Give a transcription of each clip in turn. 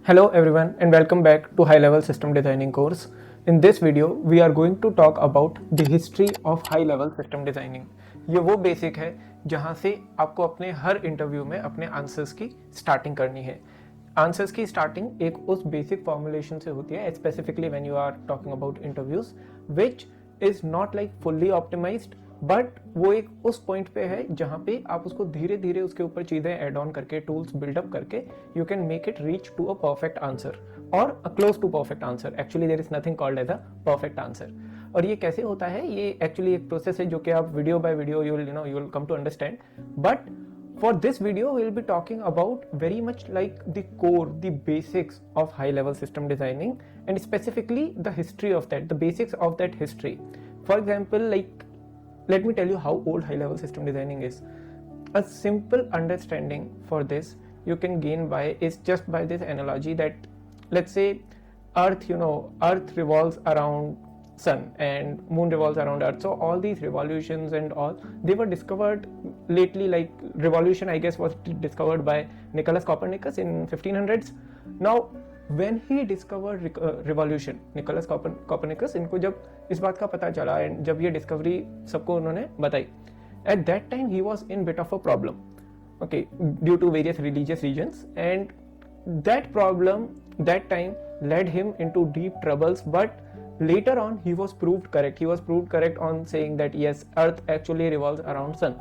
Hello everyone and welcome back to High Level System Designing course. In this video we are going to talk about the history of high level system designing. ये वो basic है जहाँ से आपको अपने हर interview में अपने answers की स्टार्टिंग करनी है. आंसर्स की स्टार्टिंग एक उस बेसिक फॉर्मुलेशन से होती है, specifically when you are talking about interviews, which is not like fully optimised, but वो एक उस पॉइंट पे है जहाँ पे आप उसको धीरे धीरे उसके ऊपर चीज़ें एड ऑन करके, टूल्स बिल्डअप करके, you can make it reach to a perfect answer और a close to perfect answer. Actually there is nothing called as a perfect answer. और ये कैसे होता है, ये एक्चुअली एक प्रोसेस है जो कि आप video by video you will come to understand. But for this video we'll be talking about very much like the core, the basics of high level system designing, and specifically the history of that, the basics of that history. For example, like, let me tell you how old high level system designing is. A simple understanding for this you can gain by is just by this analogy that, let's say, earth revolves around sun and moon revolves around earth. So all these revolutions and all, they were discovered lately. Like revolution, I guess, was discovered by Nicholas Copernicus in 1500s. Now when he discovered revolution, Nicholas Copernicus, इनको जब इस बात का पता चला and जब ये discovery सबको उन्होंने बताई, at that time he was in bit of a problem, okay, due to various religious reasons, and that problem that time led him into deep troubles. But later on he was proved correct. He was proved correct on saying that yes, earth actually revolves around sun.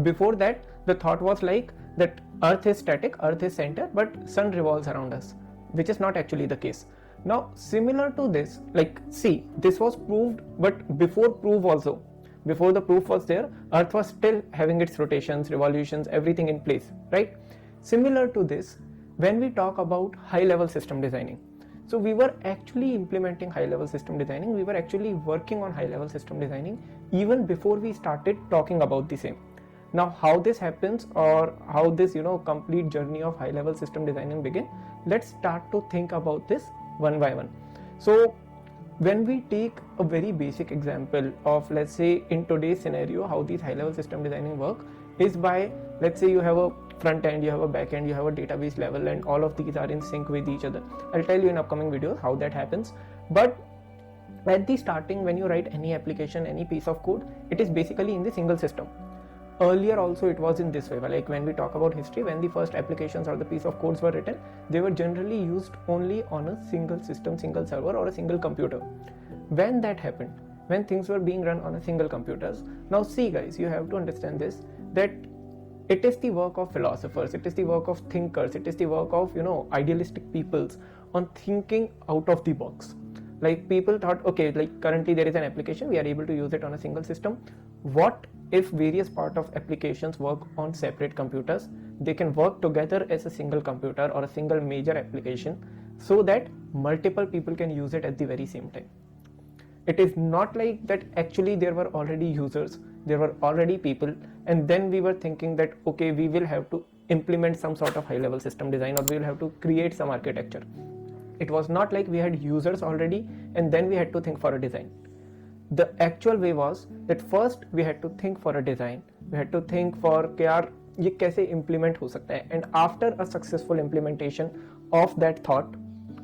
Before that the thought was like that earth is static, earth is center, but sun revolves around us, which is not actually the case. Now similar to this, like, see, this was proved, but before proof also, before the proof was there, earth was still having its rotations, revolutions, everything in place, right? Similar to this, when we talk about high level system designing, so we were actually implementing high level system designing, we were actually working on high level system designing even before we started talking about the same. Now how this happens, or how this complete journey of high level system designing begin, let's start to think about this one by one. So when we take a very basic example of, let's say, in today's scenario, how these high level system designing work is by, let's say, you have a front end, you have a back end, you have a database level, and all of these are in sync with each other. I'll tell you in upcoming videos how that happens. But at the starting, when you write any application, any piece of code, it is basically in the single system. Earlier also it was in this way. Like when we talk about history, when the first applications or the piece of codes were written, they were generally used only on a single system, single server, or a single computer. When that happened, when things were being run on a single computers, now see guys, you have to understand this, that it is the work of philosophers, it is the work of thinkers, it is the work of idealistic peoples on thinking out of the box. Like people thought, okay, like currently there is an application, we are able to use it on a single system. What if various part of applications work on separate computers? They can work together as a single computer or a single major application, so that multiple people can use it at the very same time. It is not like that actually there were already users, there were already people, and then we were thinking that okay, we will have to implement some sort of high level system design, or we will have to create some architecture. It was not like we had users already and then we had to think for a design. The actual way was that first we had to think for a design, we had to think for कि यार ये कैसे implement हो सकता है, and after a successful implementation of that thought,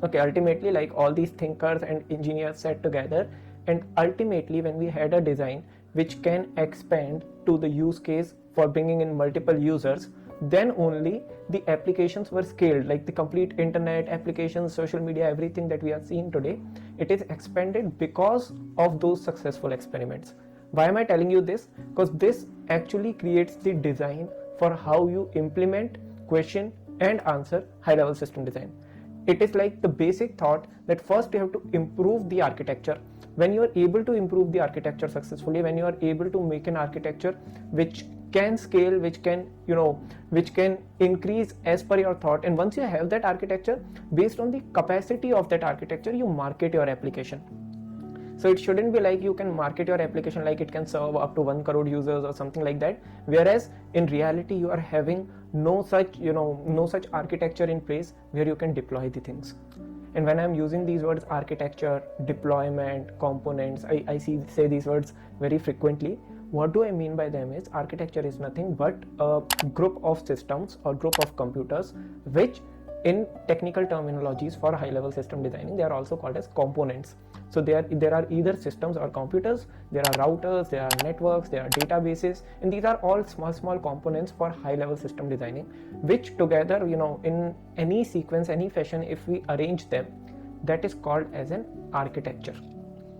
okay, ultimately, like, all these thinkers and engineers sat together, and ultimately when we had a design which can expand to the use case for bringing in multiple users, then only the applications were scaled. Like the complete internet applications, social media, everything that we are seeing today, it is expanded because of those successful experiments. Why am I telling you this? Because this actually creates the design for how you implement, question and answer high level system design. It is like the basic thought that first you have to improve the architecture. When you are able to improve the architecture successfully, when you are able to make an architecture which can scale, which can increase as per your thought, and once you have that architecture, based on the capacity of that architecture, you market your application. So it shouldn't be like you can market your application like it can serve up to 1 crore users or something like that, whereas in reality you are having no such architecture in place where you can deploy the things. And when I'm using these words architecture, deployment, components, I say these words very frequently. What do I mean by them is, architecture is nothing but a group of systems or group of computers which in technical terminologies for high level system designing, they are also called as components. So there are either systems or computers, there are routers, there are networks, there are databases, and these are all small components for high level system designing, which together, in any sequence, any fashion, if we arrange them, that is called as an architecture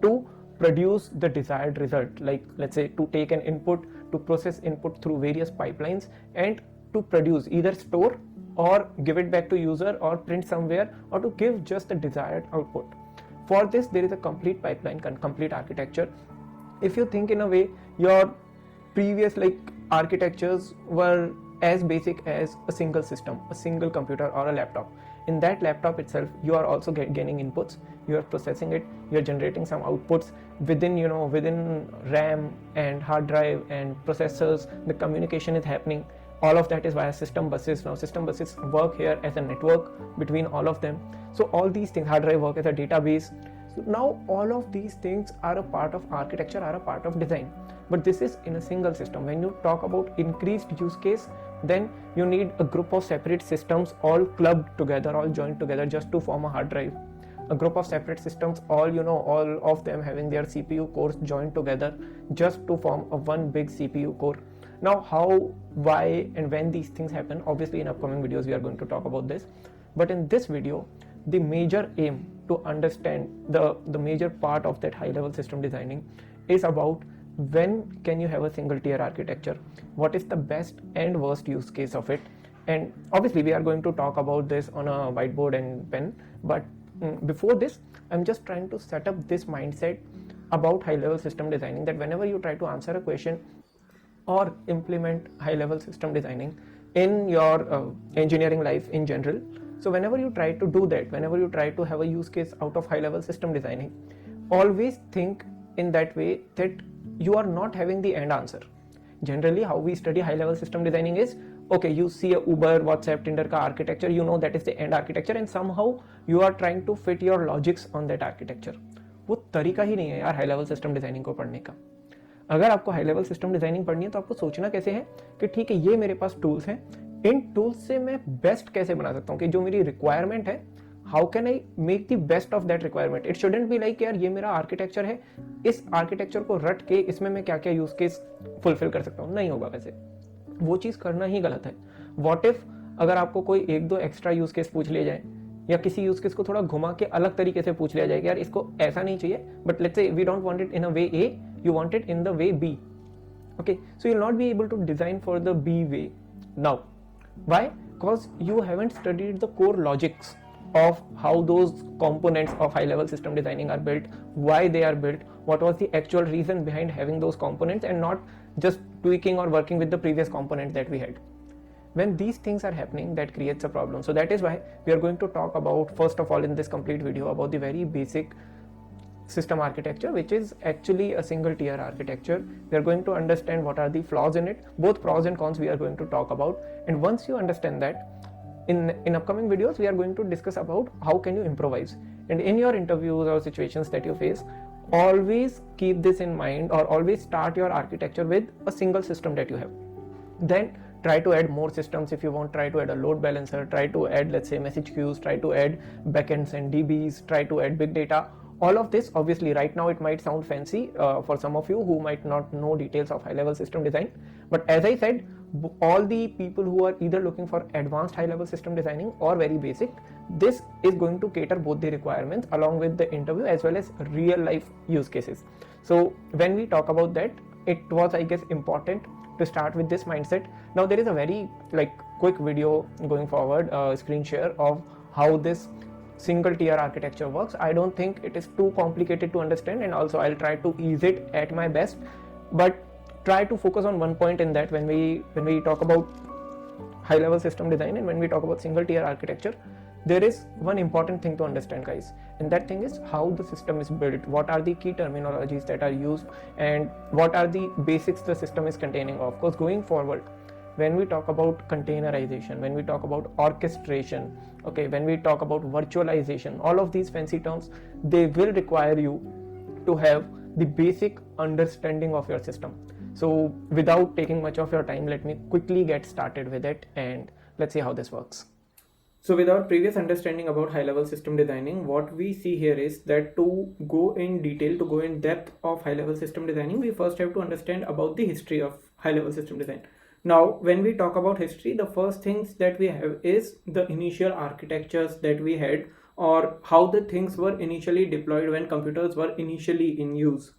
to produce the desired result. Like, let's say, to take an input, to process input through various pipelines, and to produce, either store or give it back to user, or print somewhere, or to give just the desired output. For this, there is a complete pipeline, complete architecture. If you think in a way, your previous architectures were as basic as a single system, a single computer or a laptop. In that laptop itself, you are also gaining inputs, you are processing it, you are generating some outputs within RAM and hard drive and processors. The communication is happening. All of that is via system buses. Now system buses work here as a network between all of them. So all these things, hard drive work as a database. So now all of these things are a part of architecture, are a part of design. But this is in a single system. When you talk about increased use case, then you need a group of separate systems all clubbed together, all joined together just to form a hard drive. A group of separate systems, all of them having their CPU cores joined together just to form a one big CPU core. Now how, why, and when these things happen, obviously in upcoming videos we are going to talk about this. But in this video, the major aim to understand the major part of that high level system designing is about when can you have a single tier architecture, what is the best and worst use case of it. And obviously we are going to talk about this on a whiteboard and pen, but before this, I'm just trying to set up this mindset about high level system designing, that whenever you try to answer a question or implement high level system designing in your engineering life in general, so whenever you try to do that, whenever you try to have a use case out of high level system designing, always think in that way that you are not having the end answer. Generally, how we study high level system designing is, okay, you see a Uber, WhatsApp, Tinder ka architecture, you know that is the end architecture, and somehow you are trying to fit your logics on that architecture. वो तरीका ही नहीं है यार high level system designing को पढ़ने का. अगर आपको हाई लेवल सिस्टम डिजाइनिंग पढ़नी है तो आपको सोचना कैसे है कि ठीक है, ये मेरे पास टूल्स हैं, इन टूल्स से मैं बेस्ट कैसे बना सकता हूँ, कि जो मेरी रिक्वायरमेंट है, how can I make the best of that requirement. It shouldn't be like यार ये मेरा आर्किटेक्चर है, इस आर्किटेक्चर को रट के इसमें मैं क्या क्या यूज केस फुलफिल कर सकता हूँ. नहीं होगा, वैसे वो चीज करना ही गलत है. व्हाट इफ अगर आपको कोई एक दो एक्स्ट्रा यूज केस पूछ लिया जाए, या किसी यूज केस को थोड़ा घुमा के अलग तरीके से पूछ लिया जाए कि यार इसको ऐसा नहीं चाहिए, but let's say we don't want it in a way a, you want it in the way B. Okay, so you'll not be able to design for the B way. Now, why? Because you haven't studied the core logics of how those components of high level system designing are built, why they are built, what was the actual reason behind having those components, and not just tweaking or working with the previous component that we had. When these things are happening, that creates a problem. So that is why we are going to talk about, first of all, in this complete video, about the very basic system architecture, which is actually a single tier architecture. We are going to understand what are the flaws in it, both pros and cons we are going to talk about. And once you understand that, in upcoming videos we are going to discuss about how can you improvise. And in your interviews or situations that you face, always keep this in mind, or always start your architecture with a single system that you have. Then try to add more systems if you want. Try to add a load balancer, try to add, let's say, message queues, try to add backends and DBs, try to add big data. All of this, obviously, right now it might sound fancy for some of you who might not know details of high-level system design. But as I said, all the people who are either looking for advanced high-level system designing or very basic, this is going to cater both the requirements along with the interview as well as real-life use cases. So when we talk about that, it was, I guess, important to start with this mindset. Now there is a very quick video going forward, screen share of how this single tier architecture works. I don't think it is too complicated to understand, and also I'll try to ease it at my best, but try to focus on one point in that when we talk about high level system design and when we talk about single tier architecture, there is one important thing to understand, guys, and that thing is how the system is built, what are the key terminologies that are used, and what are the basics the system is containing of. Because going forward, when we talk about containerization, when we talk about orchestration, okay, when we talk about virtualization, all of these fancy terms, they will require you to have the basic understanding of your system. So without taking much of your time, let me quickly get started with it and let's see how this works. So with our previous understanding about high-level system designing, what we see here is that to go in detail, to go in depth of high-level system designing, we first have to understand about the history of high-level system design. Now, when we talk about history, the first things that we have is the initial architectures that we had, or how the things were initially deployed when computers were initially in use.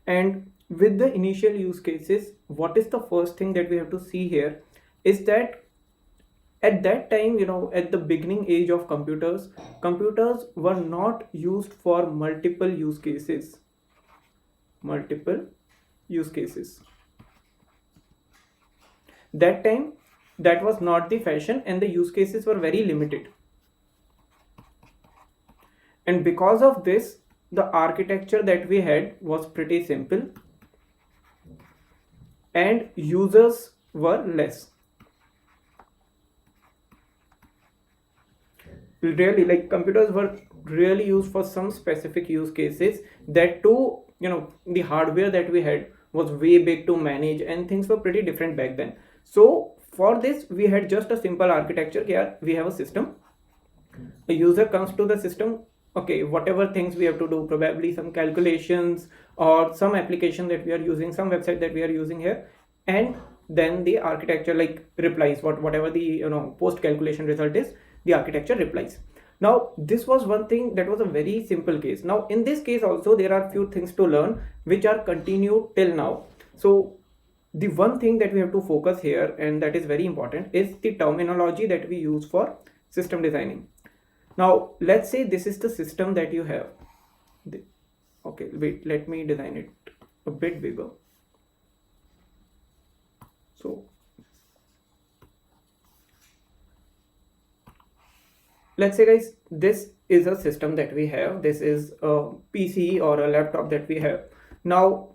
And with the initial use cases, what is the first thing that we have to see here is that at that time, at the beginning age of computers were not used for multiple use cases. That time, that was not the fashion, and the use cases were very limited. And because of this, the architecture that we had was pretty simple and users were less. Really, like, computers were really used for some specific use cases. That too, the hardware that we had was way big to manage, and things were pretty different back then. So for this, we had just a simple architecture. Here we have a system, a user comes to the system. Okay, whatever things we have to do, probably some calculations or some application that we are using, some website that we are using here, and then the architecture like replies whatever the post calculation result is, the architecture replies. Now this was one thing that was a very simple case. Now in this case also there are few things to learn which are continued till now. So the one thing that we have to focus here, and that is very important, is the terminology that we use for system designing. Now let's say this is the system that you have. Okay, wait, let me design it a bit bigger. So let's say, guys, this is a system that we have. This is a PC or a laptop that we have. Now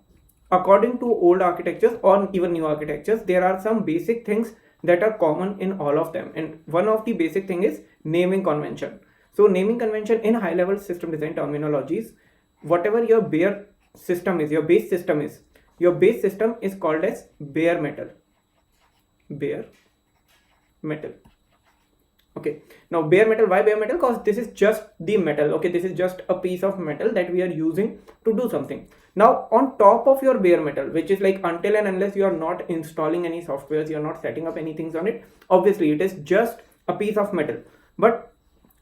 according to old architectures or even new architectures, there are some basic things that are common in all of them, and one of the basic thing is naming convention. So naming convention in high level system design terminologies, whatever your bare system is, your base system is called as bare metal. Okay, now bare metal, why bare metal? Because this is just the metal. Okay, this is just a piece of metal that we are using to do something. Now on top of your bare metal, which is like, until and unless you are not installing any softwares, you are not setting up any things on it, obviously it is just a piece of metal. But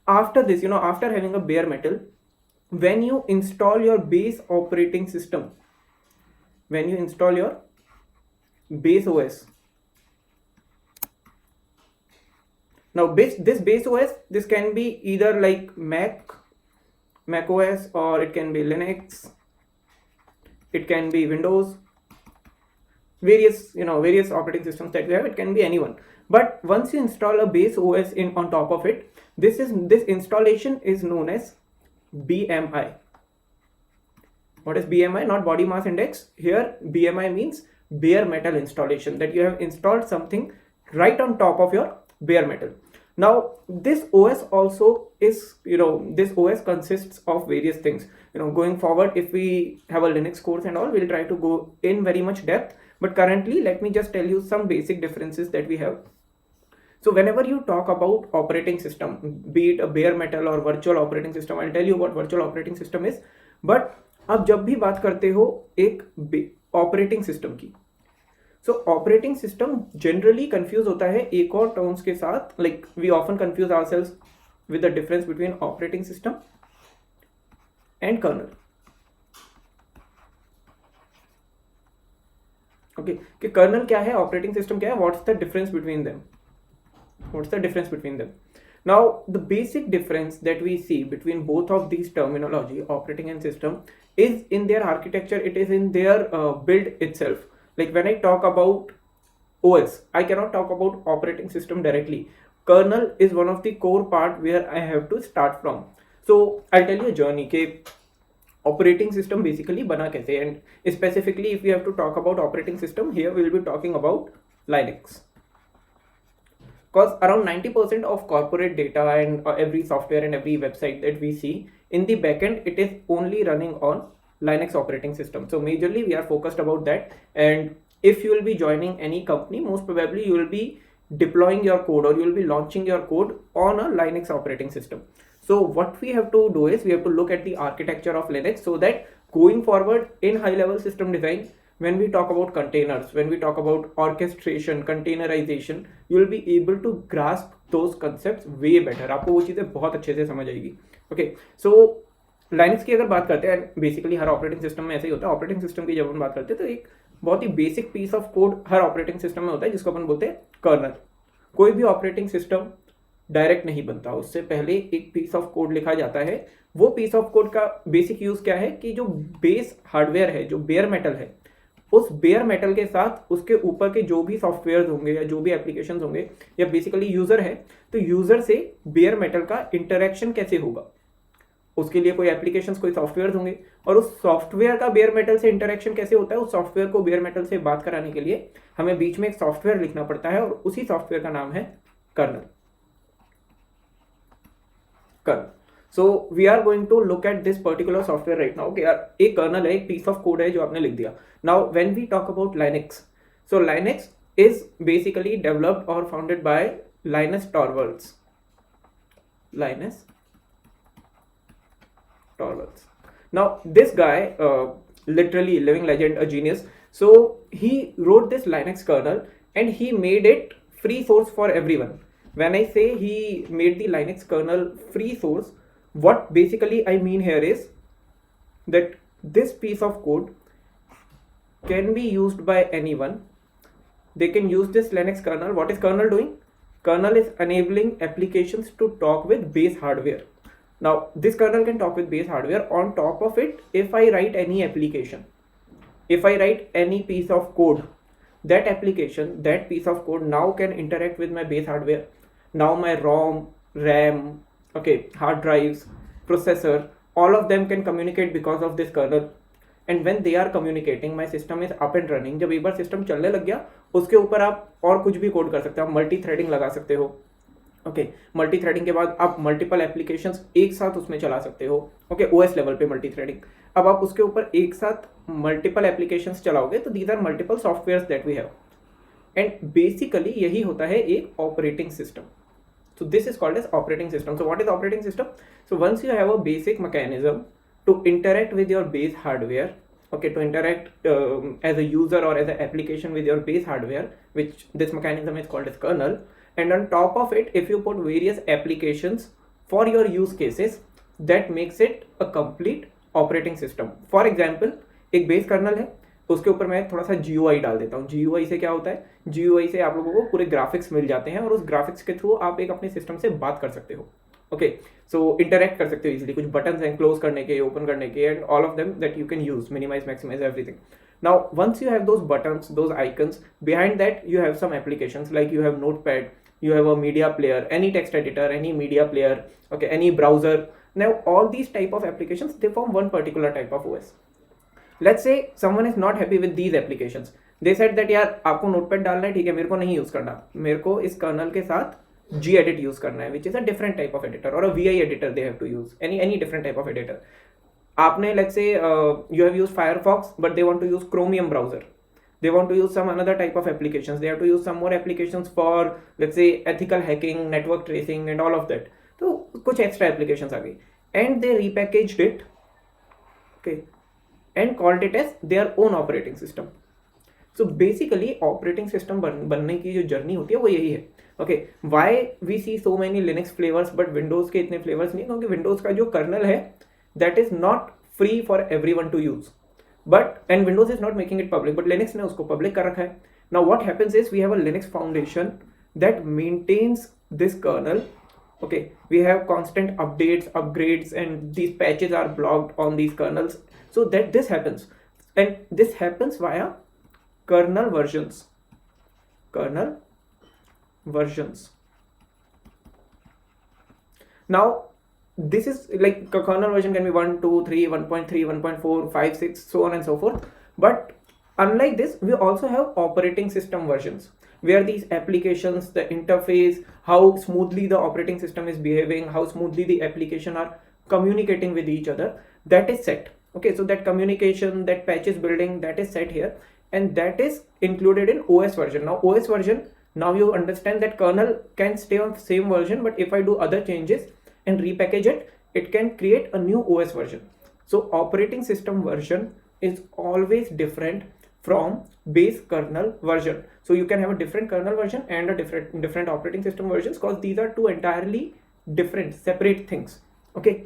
after this, after having a bare metal, when you install your base operating system, when you install your base OS, now this base OS, this can be either like Mac OS, or it can be Linux, it can be Windows, various operating systems that we have. It can be anyone. But once you install a base OS on top of it, this installation is known as BMI. What is BMI? Not body mass index. Here BMI means bare metal installation, that you have installed something right on top of your bare metal. Now this OS also is, this OS consists of various things. Going forward, if we have a Linux course and all, we'll try to go in very much depth, but currently let me just tell you some basic differences that we have. So whenever you talk about operating system, be it a bare metal or virtual operating system, I'll tell you what virtual operating system is. But आप जब भी बात करते हो एक operating system की, so operating system generally confuse होता है एक और टर्म्स के साथ. Like we often confuse ourselves with the difference between operating system and kernel. Okay, कि कर्नल क्या है, ऑपरेटिंग सिस्टम क्या है, what's the difference between them. Now the basic difference that we see between both of these terminology, operating and system, is in their architecture. It is in their build itself. Like when I talk about OS, I cannot talk about operating system directly. Kernel is one of the core part where I have to start from. So I'll tell you a journey ke operating system basically bana kaise, and specifically if we have to talk about operating system, here we will be talking about Linux. Because around 90% of corporate data and every software and every website that we see in the backend, it is only running on Linux operating system. So majorly we are focused about that. And if you will be joining any company, most probably you will be deploying your code, or you will be launching your code on a Linux operating system. So what we have to do is we have to look at the architecture of Linux, so that going forward in high level system design, when we talk about containers, when we talk about orchestration, containerization, you will be able to grasp those concepts way better. आपको वो चीज़ें बहुत अच्छे से समझ आएगी. Okay, so Linux की अगर बात करते हैं, बेसिकली हर ऑपरेटिंग सिस्टम में ऐसे ही होता है. ऑपरेटिंग सिस्टम की जब हम बात करते हैं तो एक बहुत ही बेसिक पीस ऑफ कोड हर ऑपरेटिंग सिस्टम में होता है जिसको अपन बोलते हैं कर्नल. कोई भी ऑपरेटिंग सिस्टम डायरेक्ट नहीं बनता, उससे पहले एक पीस ऑफ कोड लिखा जाता है. वो पीस ऑफ कोड का बेसिक यूज क्या है कि जो बेस हार्डवेयर है, जो बेयर मेटल है, उस बेयर मेटल के साथ उसके ऊपर के जो भी सॉफ्टवेयर होंगे या जो भी एप्लीकेशन होंगे या बेसिकली यूजर है, तो यूजर से बेयर मेटल का इंटरेक्शन कैसे होगा, उसके लिए कोई एप्लीकेशंस, कोई सॉफ्टवेयर होंगे, और उस सॉफ्टवेयर का बेयर मेटल से इंटरेक्शन कैसे होता है, उस सॉफ्टवेयर को बेयर मेटल से बात कराने के लिए हमें बीच में एक सॉफ्टवेयर लिखना पड़ता है, और उसी सॉफ्टवेयर का नाम है colonel. So we are going to look at this particular software right now. Okay, एक कर्नल है, एक पीस ऑफ कोड है जो आपने लिख दिया. Now when we talk about Linux, so Linux is basically developed or founded by Linus Torvalds. Now this guy, literally living legend, a genius. So he wrote this Linux kernel and he made it free source for everyone. When I say he made the Linux kernel free source, what basically I mean here is that this piece of code can be used by anyone. They can use this Linux kernel. What is kernel doing? Kernel is enabling applications to talk with base hardware. Now this kernel can talk with base hardware. On top of it, if I write any application, if I write any piece of code, that application, that piece of code now can interact with my base hardware. Now my ROM, RAM, okay, hard drives, processor, all of them can communicate because of this kernel. And when they are communicating, my system is up and running. जब एक बार system चलने लग गया, उसके ऊपर आप और कुछ भी कोड कर सकते हो. आप मल्टी थ्रेडिंग लगा सकते हो. ओके, मल्टी थ्रेडिंग के बाद आप मल्टीपल एप्लीकेशंस एक साथ उसमें चला सकते हो. ओके, ओएस लेवल पे मल्टी थ्रेडिंग. अब आप उसके ऊपर एक साथ मल्टीपल एप्लीकेशंस चलाओगे तो these are multiple softwares that we have. And basically यही होता है एक operating system. So this is called as operating system. So what is operating system? So once you have a basic mechanism to interact with your base hardware, okay, to interact as a user or as an application with your base hardware, which this mechanism is called as kernel, and on top of it, if you put various applications for your use cases, that makes it a complete operating system. For example, एक base kernel है, उसके ऊपर मैं थोड़ा सा GUI डाल देता हूँ. GUI से क्या होता है? GUI से आप लोगों को पूरे ग्राफिक्स मिल जाते हैं और उस ग्राफिक्स के थ्रू आप एक अपने सिस्टम से बात कर सकते हो. ओके, सो इंटरेक्ट कर सकते हो इजीली. कुछ बटन्स हैं क्लोज करने के, ओपन करने के, and all of them that you can use, minimise, maximise, everything. Now once you have those buttons, those icons, behind that you have some applications like you have Notepad, you have a media player, any text editor, any media player, okay, any browser. Now all these type of applications, they form one particular type of OS. Let's say someone is not happy with these applications. They said that यार आपको notepad डालना है, ठीक है, मेरे को नहीं use करना, मेरे को इस कर्नल के साथ gedit यूज करना है, which is a different type of editor, or a VI editor they have to use, any different type of editor. आपने let's say you have used Firefox but they want to use Chromium browser. They want to use some another type of applications. They have to use some more applications for, let's say, ethical hacking, network tracing, and all of that. तो कुछ extra applications आ गई, and they repackaged it, okay, and called it as their own operating system. So basically, operating system बनने की जो journey होती है वो यही है. Okay, why we see so many Linux flavors but Windows के इतने flavors नहीं? क्योंकि Windows का जो kernel है, that is not free for everyone to use. And Windows is not making it public, but Linux ने उसको public कर रखा है. Now what happens is we have a Linux foundation that maintains this kernel. Okay, we have constant updates, upgrades, and these patches are blocked on these kernels, so that this happens, and this happens via kernel versions. Now this is like kernel version can be 1, 2, 3, 1.3, 1.4, 5, 6, so on and so forth. But unlike this, we also have operating system versions, where these applications, the interface, how smoothly the operating system is behaving, how smoothly the application are communicating with each other, that is set. Okay, so that communication, that patches building, that is set here, and that is included in OS version. Now OS version Now you understand that kernel can stay on same version, but if I do other changes and repackage it, it can create a new OS version. So operating system version is always different from base kernel version. So you can have a different kernel version and a different operating system versions, because these are two entirely different separate things. Okay,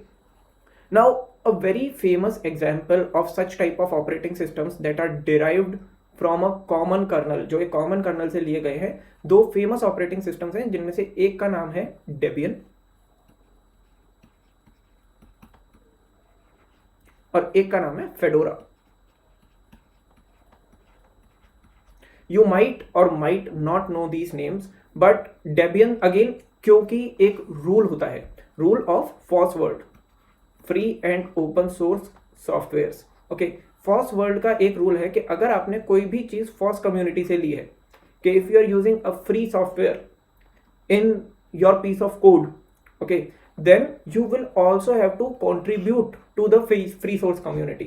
now a very famous example of such type of operating systems that are derived from a common kernel, जो एक common kernel से लिए गए हैं, दो famous operating systems हैं, जिनमें से एक का नाम है Debian और एक का नाम है Fedora. You might or might not know these names, but Debian again, क्योंकि एक रूल होता है, rule of FOSS world, free and open source softwares. Okay, FOSS world का एक रूल है कि अगर आपने कोई भी चीज फॉस कम्युनिटी से ली है, कि if you are using a free software in your piece of code, okay, then you will also have to contribute to the free source community.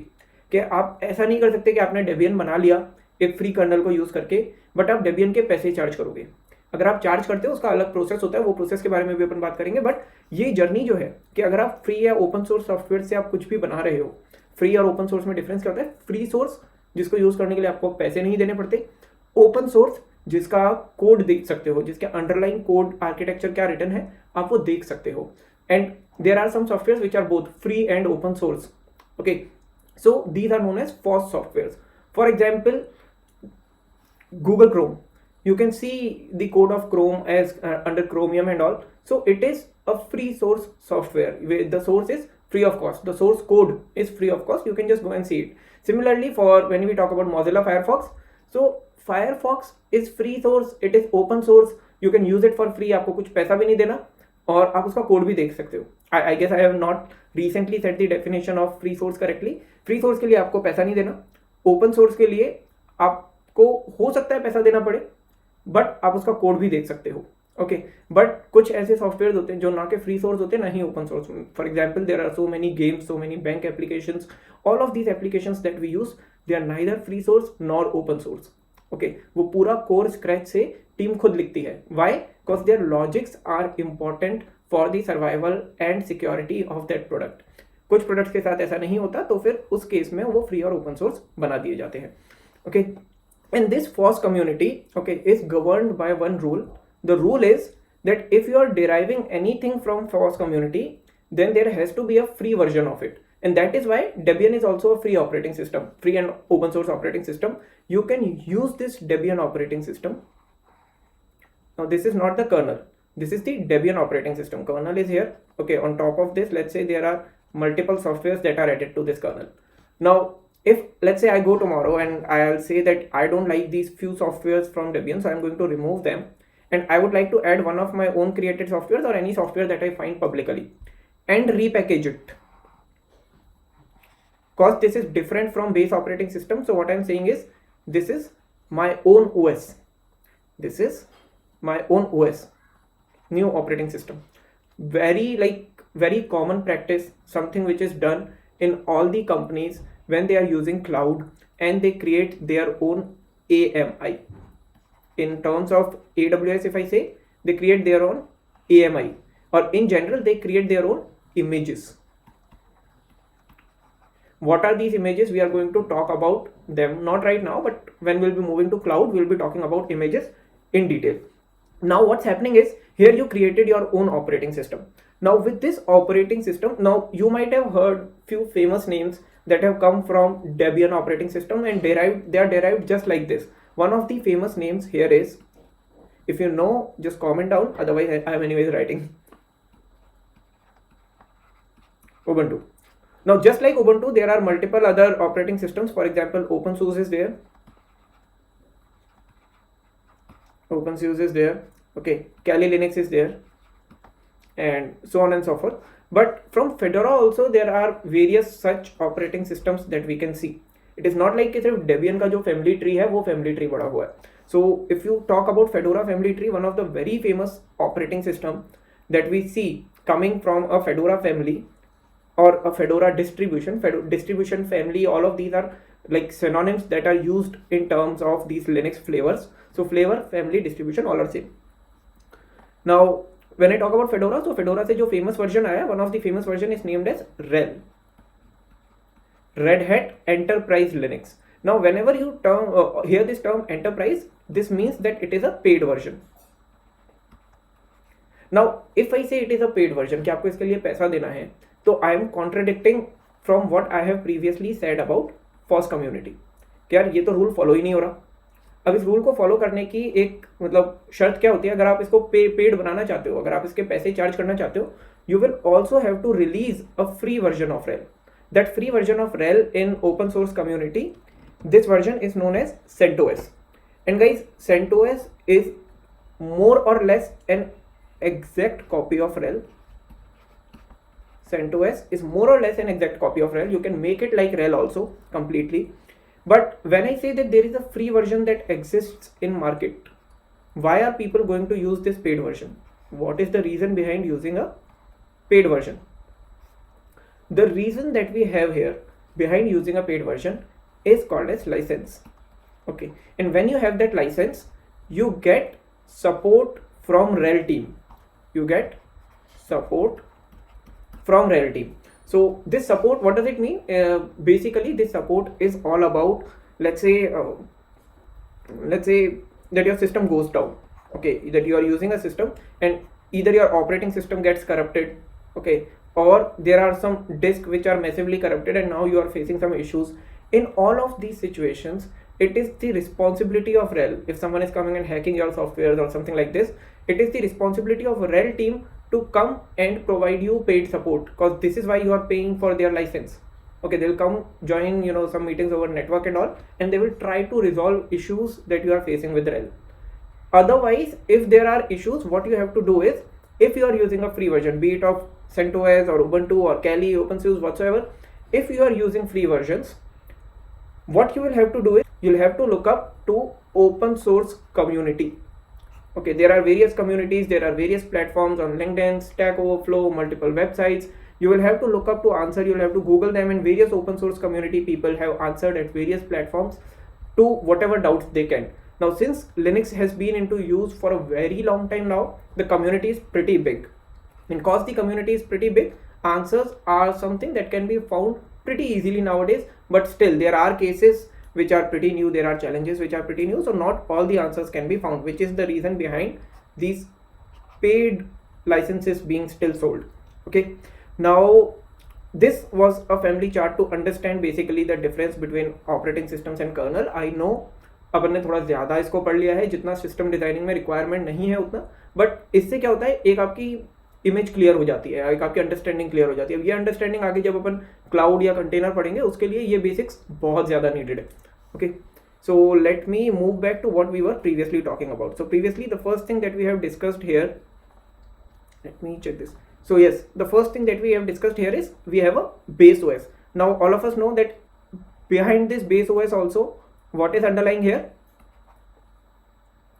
कि आप ऐसा नहीं कर सकते कि आपने डेबियन बना लिया एक फ्री कर्नल को यूज करके, बट आप डेबियन के पैसे चार्ज करोगे. अगर आप चार्ज करते हो उसका अलग प्रोसेस होता है, वो प्रोसेस के बारे में भी अपन बात करेंगे. बट ये जर्नी जो है कि अगर आप फ्री या ओपन सोर्स सॉफ्टवेयर से आप कुछ भी बना रहे हो, फ्री और ओपन सोर्स में डिफरेंस क्या होता है? फ्री सोर्स जिसको यूज करने के लिए आपको पैसे नहीं देने पड़ते, ओपन सोर्स जिसका आप कोड देख सकते हो, जिसके अंडरलाइन कोड आर्किटेक्चर क्या रिटर्न है आप वो देख सकते हो. And there are some software which are both free and open source. Okay, so these are known as FOSS software. For example Google Chrome, you can see the code of Chrome as under Chromium and all. So it is a free source software where the source is free of cost, the source code is free of cost, you can just go and see it. Similarly, for when we talk about Mozilla Firefox, so Firefox is free source, it is open source, you can use it for free, आपको कुछ पैसा भी नहीं देना और आप उसका code भी देख सकते हो. I guess I have not recently set the definition of free source correctly. Free source के लिए आपको पैसा नहीं देना, open source के लिए आप को हो सकता है पैसा देना पड़े, बट आप उसका कोड भी देख सकते हो. ओके, बट कुछ ऐसे सॉफ्टवेयर होते हैं जो ना के फ्री सोर्स होते हैं ना ही open source. For example, there are so many games, so many bank applications, all of these applications that we use, they are neither free source nor open source. Okay, वो पूरा core scratch से team खुद लिखती है. Why? Because their logics are important for the survival and security of that product. कुछ products के साथ ऐसा नहीं होता, तो फिर उस केस में वो फ्री और ओपन सोर्स बना दिए जाते हैं. Okay, and this FOSS community, okay, is governed by one rule. The rule is that if you are deriving anything from FOSS community, then there has to be a free version of it, and that is why Debian is also a free operating system, free and open source operating system. You can use this Debian operating system. Now this is not the kernel, this is the Debian operating system. Kernel is here. Okay, on top of this, let's say there are multiple softwares that are added to this kernel. Now if let's say I go tomorrow and I'll say that I don't like these few softwares from Debian, so I'm going to remove them, and I would like to add one of my own created softwares or any software that I find publicly and repackage it, because this is different from base operating system. So what I'm saying is, this is my own OS, this is my own OS, new operating system. Very common practice, something which is done in all the companies when they are using cloud and they create their own AMI. In terms of AWS, if I say, they create their own AMI, or in general they create their own images. What are these images? We are going to talk about them, not right now, but when we'll be moving to cloud, we'll be talking about images in detail. Now what's happening is, here you created your own operating system. Now with this operating system, now you might have heard few famous names that have come from Debian operating system and they are derived just like this. One of the famous names here is, if you know, just comment down, otherwise I am anyways writing, Ubuntu. Now just like Ubuntu, there are multiple other operating systems. For example, OpenSUSE is there, OpenSUSE is there, okay, Kali Linux is there, and so on and so forth. But from Fedora also there are various such operating systems that we can see. It is not like कि सिर्फ Debian का जो family tree है वो family tree बड़ा हुआ है. So if you talk about Fedora family tree, one of the very famous operating system that we see coming from a Fedora family or a Fedora distribution family, all of these are like synonyms that are used in terms of these Linux flavors. So flavor, family, distribution, all are same. Now when I talk about Fedora, so Fedora से जो famous version आया, one of the famous version is named as RHEL, Red Hat Enterprise Linux. Now whenever you hear this term enterprise, this means that it is a paid version. Now if I say it is a paid version कि आपको इसके लिए पैसा देना है, तो I am contradicting from what I have previously said about FOSS community कि यार ये तो रूल फॉलो ही नहीं हो रहा. अब इस रूल को फॉलो करने की एक मतलब शर्त क्या होती है, अगर आप इसको पेड बनाना चाहते हो, अगर आप इसके पैसे चार्ज करना चाहते हो, you will also have to release a free version of रेल. दैट फ्री वर्जन ऑफ रेल in open source community, this version is known as CentOS. And guys CentOS is more और less an exact copy of RHEL. CentOS is more or less an exact copy of RHEL. You can make it like RHEL also completely. But when I say that there is a free version that exists in market, why are people going to use this paid version? What is the reason behind using a paid version? The reason that we have here behind using a paid version is called as license. Okay, and when you have that license, you get support from RHEL team. You get support from RHEL team. So this support, what does it mean? Basically this support is all about, let's say that your system goes down, okay, that you are using a system and either your operating system gets corrupted, okay, or there are some disks which are massively corrupted and now you are facing some issues. In all of these situations, it is the responsibility of RHEL, if someone is coming and hacking your software or something like this, it is the responsibility of RHEL team to come and provide you paid support, because this is why you are paying for their license. Okay, they'll come join some meetings over network and all, and they will try to resolve issues that you are facing with RHEL. Otherwise, if there are issues, what you have to do is, if you are using a free version, be it of CentOS or Ubuntu or Kali, OpenSUSE, whatsoever, if you are using free versions, what you will have to do is you'll have to look up to open source community. Okay, there are various communities, there are various platforms on LinkedIn, Stack Overflow, multiple websites. You will have to look up to answer, you'll have to Google them, and various open source community people have answered at various platforms to whatever doubts they can. Now, since Linux has been into use for a very long time now, the community is pretty big. And because the community is pretty big, answers are something that can be found pretty easily nowadays, but still there are cases which are pretty new, there are challenges which are pretty new, so not all the answers can be found, which is the reason behind these paid licenses being still sold. Okay, now this was a family chart to understand basically the difference between operating systems and kernel. I know अपन ने थोड़ा ज़्यादा इसको पढ़ लिया है, जितना system designing में requirement नहीं है उतना, बट इससे क्या होता है, एक आपकी इमेज क्लियर हो जाती है, एक आपकी अंडरस्टैंडिंग क्लियर हो जाती है. ये अंडरस्टैंडिंग आगे जब अपन क्लाउड या कंटेनर पढ़ेंगे उसके लिए ये बेसिक्स बहुत ज़्यादा नीडेड है. Okay, so let me move back to what we were previously talking about. So previously the first thing that we have discussed here, let me check this. So yes, the first thing that we have discussed here is we have a base OS. Now all of us know that behind this base OS also, what is underlying here?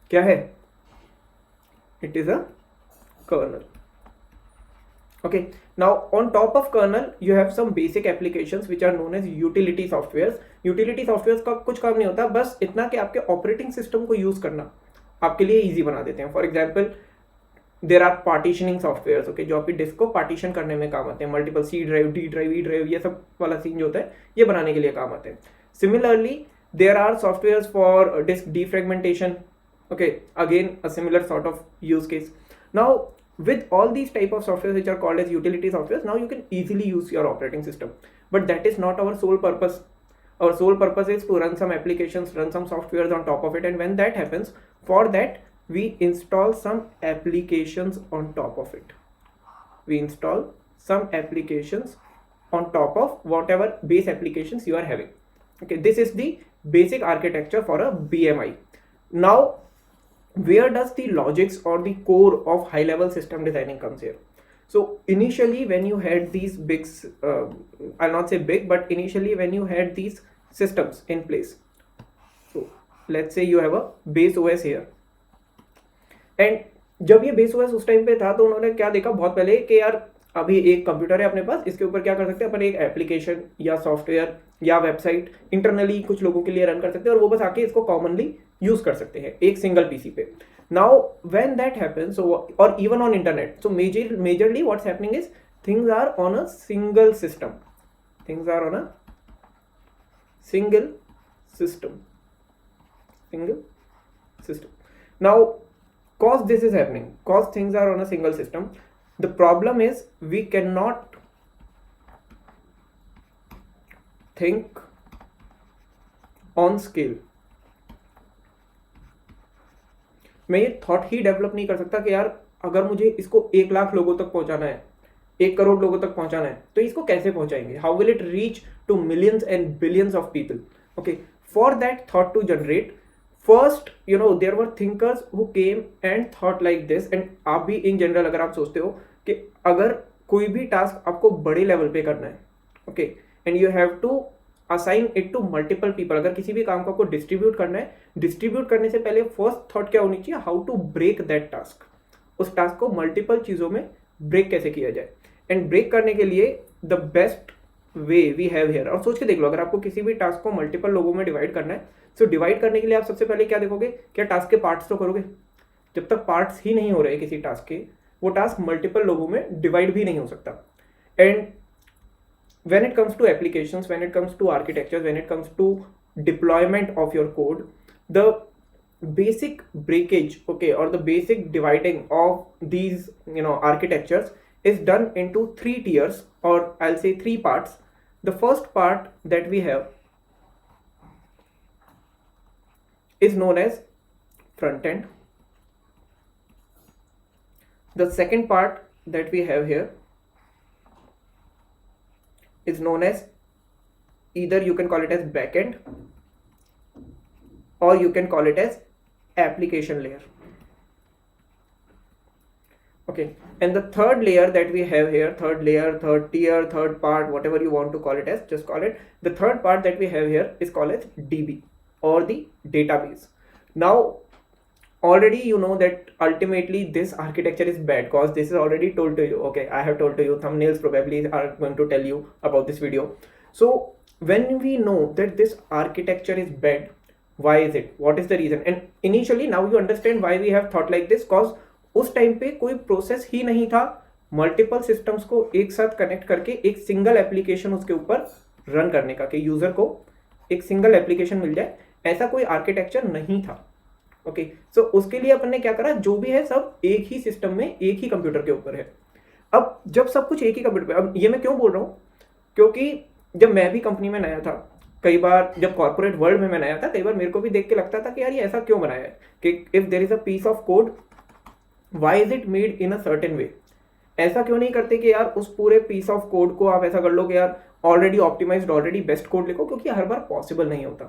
क्या है? It is a kernel. Okay, now on top of kernel you have some basic applications which are known as utility softwares. Utility softwares का कुछ काम नहीं होता, बस इतना कि आपके ऑपरेटिंग सिस्टम को यूज करना आपके लिए इजी बना देते हैं. For example, there are partitioning software, okay, जो आपकी डिस्क को पार्टीशन करने में काम आते हैं. Multiple C drive, D drive, E drive, ये सब वाला सीन जो होता है ये बनाने के लिए काम आते हैं. Similarly there are software for disk defragmentation. Okay, again a similar sort of use case. Now with all these type of softwares which are called as utility softwares, now you can easily use your operating system, but that is not our sole purpose. Our sole purpose is to run some applications, run some softwares on top of it, and when that happens, for that we install some applications on top of it. We install some applications on top of whatever base applications you are having. Okay, this is the basic architecture for a BMI. Now where does the logics or the core of high level system designing comes here? So initially when you had these big I'll not say big, but initially when you had these systems in place, so let's say you have a base OS here, and जब ये base OS उस time पे था तो उन्होंने क्या देखा बहुत पहले कि यार अभी एक कंप्यूटर है अपने पास, इसके ऊपर क्या कर सकते हैं अपन, एक एप्लीकेशन या सॉफ्टवेयर या वेबसाइट इंटरनली कुछ लोगों के लिए रन कर सकते हैं और वो बस आके इसको कॉमनली यूज कर सकते हैं एक सिंगल पीसी पे. नाउ व्हेन दैट हैपेंस, और even on internet, so majorly what's happening is things are on a single system. Things are on a single system. Now, cause this is happening, cause things are on a single system, the problem is we cannot think on scale. मैं ये thought ही develop नहीं कर सकता कि यार अगर मुझे इसको 1 लाख लोगों तक पहुंचाना है, 1 करोड़ लोगों तक पहुंचाना है, तो इसको कैसे पहुंचाएंगे? How will it reach to millions and billions of people? Okay, for that thought to generate, first there were thinkers who came and thought like this. And आप भी इन जनरल अगर आप सोचते हो कि अगर कोई भी टास्क आपको बड़े लेवल पे करना है, okay, and you have to assign it to multiple people, अगर किसी भी काम को आपको डिस्ट्रीब्यूट करना है, डिस्ट्रीब्यूट करने से पहले फर्स्ट थॉट क्या होनी चाहिए? How to break that task. उस टास्क को मल्टीपल चीजों में ब्रेक कैसे किया जाए. एंड ब्रेक करने के लिए the best way we have here, और सोच के देख लो, अगर आपको किसी भी टास्क को मल्टीपल लोगों में डिवाइड करना है, सो डिवाइड करने के लिए आप सबसे पहले क्या देखोगे? क्या टास्क के पार्ट्स तो करोगे. जब तक पार्ट्स ही नहीं हो रहे किसी टास्क के, वो टास्क मल्टीपल लोगों में डिवाइड भी नहीं हो सकता. And when it comes to applications, when it comes to architectures, when it comes to deployment of your code, the basic breakage, okay, or the basic dividing of these architectures is done into 3 tiers, or I'll say 3 parts. The first part that we have is known as front end. The second part that we have here is known as, either you can call it as backend or you can call it as application layer. Okay, and the third layer that we have here, third layer, third tier, third part, whatever you want to call it as, just call it. The third part that we have here is called as DB, or the database. Now already you know that ultimately this architecture is bad, because this is already told to you. Okay, I have told to you, thumbnails probably are going to tell you about this video. So when we know that this architecture is bad, why is it, what is the reason? And initially now you understand why we have thought like this, because उस time पे कोई process ही नहीं था multiple systems को एक साथ connect करके एक सिंगल एप्लीकेशन उसके ऊपर रन करने का, कि यूजर को एक सिंगल एप्लीकेशन मिल जाए, ऐसा कोई आर्किटेक्चर नहीं था. ओके, सो उसके लिए अपन ने क्या करा, जो भी है सब एक ही सिस्टम में, एक ही कंप्यूटर के ऊपर है. अब जब सब कुछ एक ही कंप्यूटर पे, अब ये मैं क्यों बोल रहा हूँ, क्योंकि जब मैं भी कंपनी में नया था, कई बार जब कॉर्पोरेट वर्ल्ड में मैं नया था, कई बार मेरे को भी देख के लगता था कि यार ये ऐसा क्यों बनाया है, कि if there is a piece of code, why is it made in a certain way. ऐसा क्यों नहीं करते कि यार उस पूरे पीस ऑफ कोड को आप ऐसा कर लो कि यार already optimised, already best code लिखो, क्योंकि हर बार पॉसिबल नहीं होता.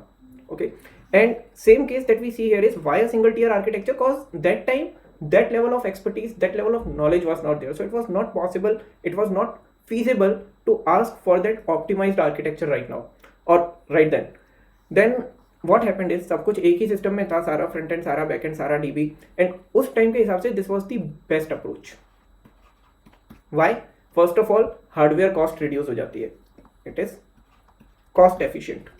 Okay, and same case that we see here is why a single tier architecture, because that time that level of expertise, that level of knowledge was not there, so it was not possible, it was not feasible to ask for that optimized architecture right now or right then what happened is सब कुछ एक ही system में था, सारा front end, सारा back and, सारा dB, and उस time के हिसाब से this was the best approach. Why? First of all hardware cost reduce हो जाती है, इट इज कॉस्ट एफिशिएंट.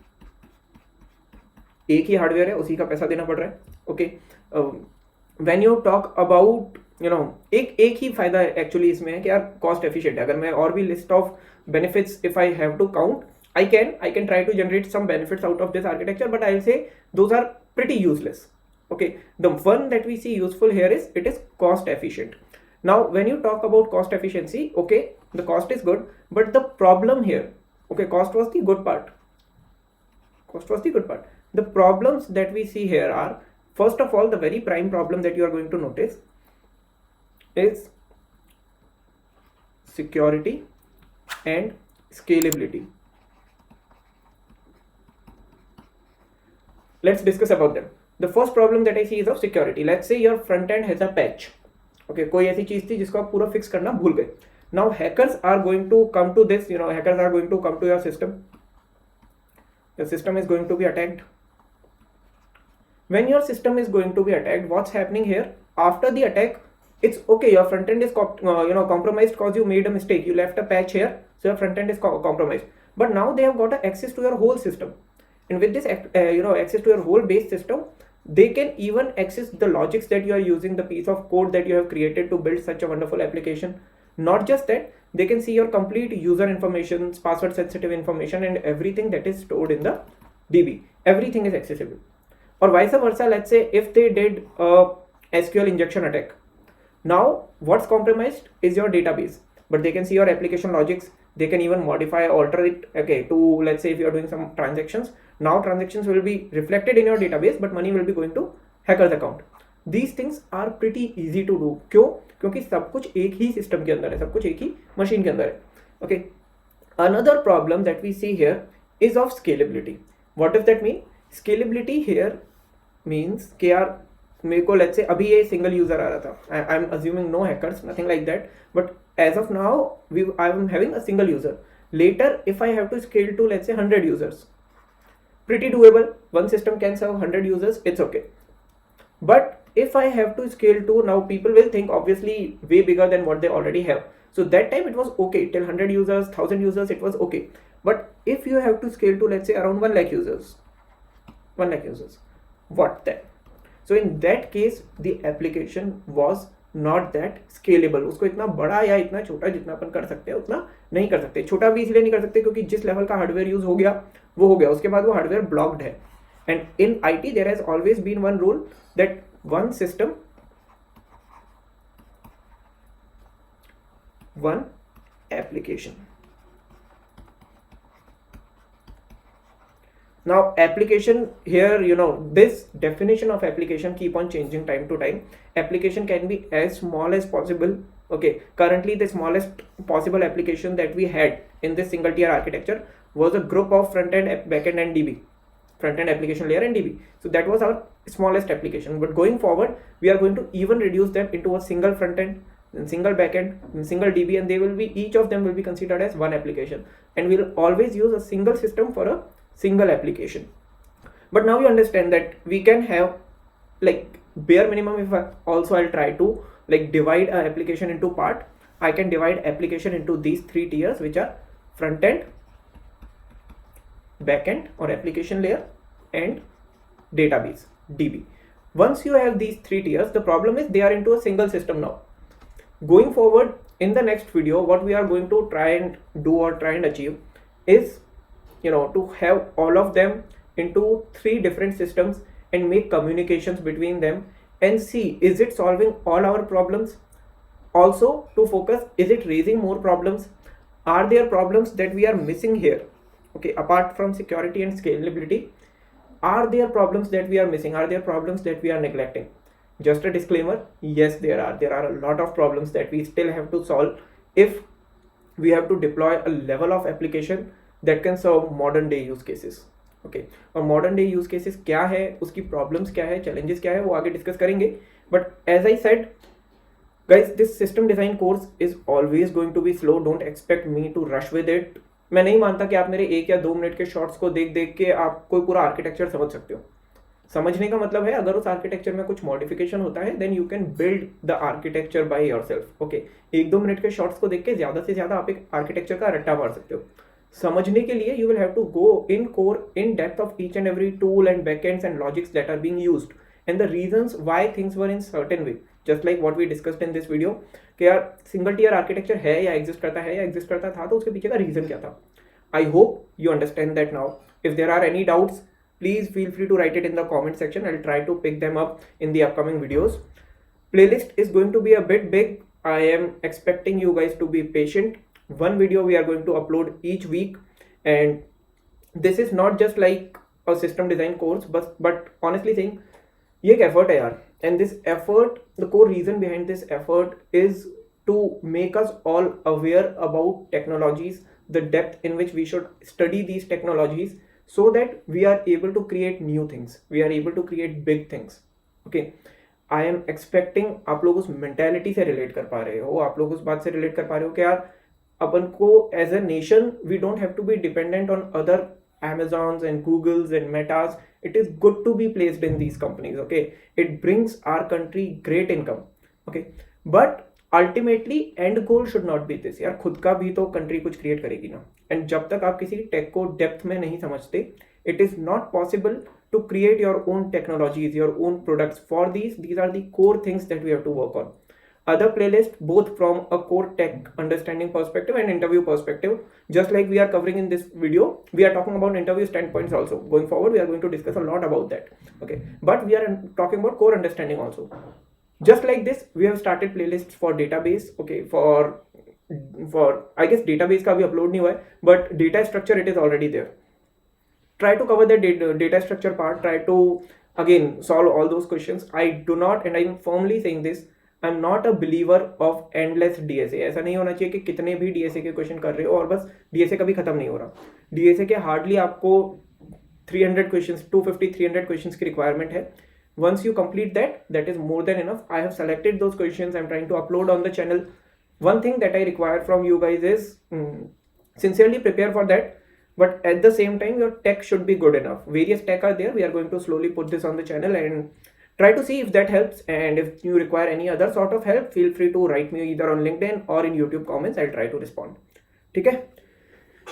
एक ही हार्डवेयर है, उसी का पैसा देना पड़ रहा है. Okay, when you talk about एक ही फायदा एक्चुअली इसमें है कि यार कॉस्ट एफिशिएंट है. अगर मैं और भी list of benefits if I have to count, I can try to generate some benefits out of this architecture, but I'll say those are pretty useless. Okay, the one that we see useful here is it is cost efficient. Now when you talk about cost efficiency, okay, the cost is good, but the problem here, okay, cost was the good part, the problems that we see here are, first of all, the very prime problem that you are going to notice is security and scalability. Let's discuss about them. The first problem that I see is of security. Let's say your front end has a patch. Okay, कोई ऐसी चीज थी जिसको आप पूरा fix करना भूल गए. Now hackers are going to come to this, hackers are going to come to your system. Your system is going to be attacked. When your system is going to be attacked, what's happening here? After the attack, it's okay, your front end is compromised because you made a mistake, you left a patch here, so your front end is compromised. But now they have got access to your whole system, and with this access to your whole base system, they can even access the logics that you are using, the piece of code that you have created to build such a wonderful application. Not just that, they can see your complete user information, password sensitive information, and everything that is stored in the DB. Everything is accessible. Or vice versa, let's say if they did a SQL injection attack, now what's compromised is your database, but they can see your application logics. They can even modify, alter it, okay, to, let's say if you are doing some transactions, now transactions will be reflected in your database, but money will be going to hacker's account. These things are pretty easy to do. क्यों? क्योंकि सब कुछ एक ही system के अंदर है, सब कुछ एक ही मशीन के अंदर है. Okay. Another problem that we see here is of scalability. What does that mean? Scalability here means कि यार मेरे को let's say अभी ये single user आ रहा था, I'm assuming no hackers, nothing like that, but as of now I'm having a single user. Later if I have to scale to let's say 100 users, pretty doable. One system can serve 100 users, it's okay. But if I have to scale to, now people will think obviously way bigger than what they already have. So that time it was okay, till 100 users, 1000 users, it was okay. But if you have to scale to let's say around 1 lakh users, what then? So in that case the application was not that scalable. उसको इतना बड़ा या इतना छोटा जितना अपन कर सकते हैं उतना नहीं कर सकते. छोटा भी इसलिए नहीं कर सकते क्योंकि जिस लेवल का हार्डवेयर यूज हो गया वो हो गया, उसके बाद वो हार्डवेयर ब्लॉक्ड है. And in IT there has always been one rule that one system, one application. Now application here, this definition of application keep on changing time to time. Application can be as small as possible. Okay, currently the smallest possible application that we had in this single tier architecture was a group of front end, back end and DB. Front end application layer and DB. So that was our smallest application. But going forward, we are going to even reduce them into a single front end, then single back end, then single DB, and they will be, each of them will be considered as one application. And we'll always use a single system for a single application. But now you understand that we can have like bare minimum. If I'll try to like divide an application into part, I can divide application into these 3 tiers, which are front end, backend or application layer, and database, DB. Once you have these 3 tiers, the problem is they are into a single system now. Going forward in the next video, what we are going to try and do or try and achieve is to have all of them into 3 different systems and make communications between them and see, is it solving all our problems? Also to focus, is it raising more problems? Are there problems that we are missing here? Okay, apart from security and scalability, are there problems that we are missing? Are there problems that we are neglecting? Just a disclaimer, yes, there are a lot of problems that we still have to solve if we have to deploy a level of application that can serve modern day use cases. Okay, और modern day use cases क्या है, उसकी problems क्या है, challenges क्या है, वो आगे discuss करेंगे. But as I said, guys, this system design course is always going to be slow. Don't expect me to rush with it. मैं नहीं मानता कि आप मेरे 1 या 2 मिनट के शॉर्ट्स को देख देख के आप कोई पूरा आर्किटेक्चर समझ सकते हो. समझने का मतलब है अगर उस आर्किटेक्चर में कुछ मॉडिफिकेशन होता है then you can build the architecture by yourself. Okay, 1-2 minute के शॉर्ट्स को देख के ज़्यादा से ज़्यादा आप एक आर्किटेक्चर का रट्टा मार सकते हो. समझने के लिए you will have to go in core in depth of each and every tool and backends and logics that are being used and the reasons why things were in certain way, just like what we discussed in this video. कि यार single tier architecture है या exist करता है या exist करता था तो उसके पीछे का रीजन क्या था. I hope you understand that now. If there are any doubts, please feel free to write it in the comment section. I'll try to pick them up in the upcoming videos. Playlist is going to be a bit big. I am expecting you guys to be patient. One video we are going to upload each week, and this is not just like a system design course, but honestly saying, ये एक effort है यार. And this effort, the core reason behind this effort is to make us all aware about technologies, the depth in which we should study these technologies so that we are able to create new things, we are able to create big things. Okay, I am expecting आप लोग उस mentality से relate कर पा रहे हो, आप लोग उस बात से relate कर पा रहे हो कि यार अपन को as a nation we don't have to be dependent on other Amazons and Googles and Metas. It is good to be placed in these companies. Okay, it brings our country great income. Okay, but ultimately and goal should not be this यार, खुद का भी तो country कुछ create करेगी ना। And जब तक आप किसी टेक को डेप्थ में नहीं समझते, it is not possible to create your own technologies, your own products. For these are the core things that we have to work on. Other playlist both from a core tech understanding perspective and interview perspective, just like we are covering in this video. We are talking about interview standpoints also. Going forward, we are going to discuss a lot about that, okay? But we are talking about core understanding also. Just like this, we have started playlists for database, okay? For I guess database का भी upload नहीं हुआ है, but data structure it is already there. Try to cover the data structure part. Try to again solve all those questions. I do not, and I'm firmly saying this, I am not a believer of endless DSA. ऐसा नहीं होना चाहिए कि कितने भी DSA के question कर रहे हो और बस डीएसए कभी खत्म नहीं हो रहा. डीएसए के हार्डली आपको 300 क्वेश्चंस, 250-300 क्वेश्चंस की रिक्वायरमेंट है. Once you complete that, that is more than enough. I have selected those questions. I'm trying to upload on the channel. One thing that I require from you guys is sincerely prepare for that. But at the same time, your tech should be good enough. Various tech are there. We are going to slowly put this on the channel and try to see if that helps. And if you require any other sort of help, feel free to write me either on LinkedIn or in YouTube comments. I'll try to respond. ठीक है,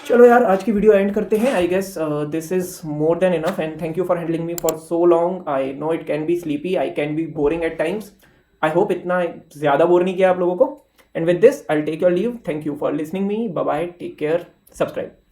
चलो यार आज की video end करते हैं. I guess this is more than enough and thank you for handling me for so long. I know it can be sleepy, I can be boring at times. I hope इतना ज़्यादा bore नहीं किया आप लोगों को. And with this I take your leave. Thank you for listening me. Bye bye, take care, subscribe.